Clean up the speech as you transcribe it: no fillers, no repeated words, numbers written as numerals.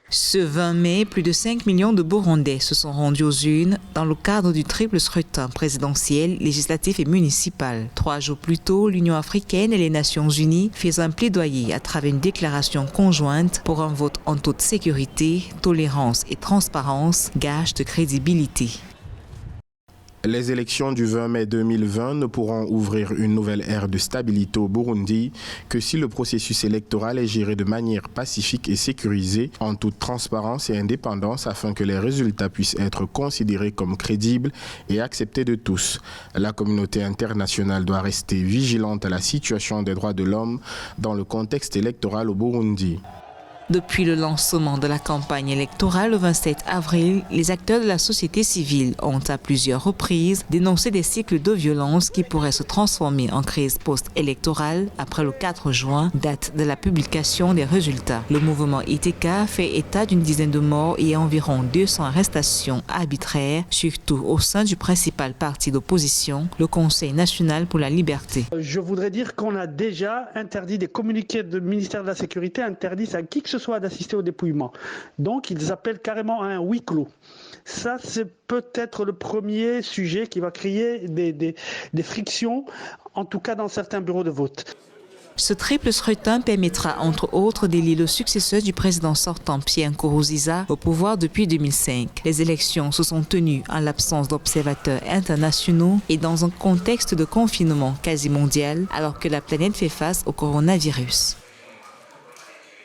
Ce 20 mai, plus de 5 millions de Burundais se sont rendus aux urnes dans le cadre du triple scrutin présidentiel, législatif et municipal. 3 jours plus tôt, l'Union africaine et les Nations unies faisaient un plaidoyer à travers une déclaration conjointe pour un vote en toute sécurité, tolérance et transparence, gage de crédibilité. Les élections du 20 mai 2020 ne pourront ouvrir une nouvelle ère de stabilité au Burundi que si le processus électoral est géré de manière pacifique et sécurisée, en toute transparence et indépendance afin que les résultats puissent être considérés comme crédibles et acceptés de tous. La communauté internationale doit rester vigilante à la situation des droits de l'homme dans le contexte électoral au Burundi. Depuis le lancement de la campagne électorale le 27 avril, les acteurs de la société civile ont à plusieurs reprises dénoncé des cycles de violence qui pourraient se transformer en crise post-électorale après le 4 juin, date de la publication des résultats. Le mouvement ITK fait état d'une dizaine de morts et environ 200 arrestations arbitraires, surtout au sein du principal parti d'opposition, le Conseil national pour la liberté. Je voudrais dire qu'on a déjà interdit des communiqués du ministère de la Sécurité, interdisent à qui que ce soit d'assister au dépouillement. Donc ils appellent carrément à un huis clos. Ça, c'est peut-être le premier sujet qui va créer des frictions, en tout cas dans certains bureaux de vote. Ce triple scrutin permettra entre autres d'élire le successeur du président sortant Pierre Nkurunziza au pouvoir depuis 2005. Les élections se sont tenues en l'absence d'observateurs internationaux et dans un contexte de confinement quasi mondial alors que la planète fait face au coronavirus.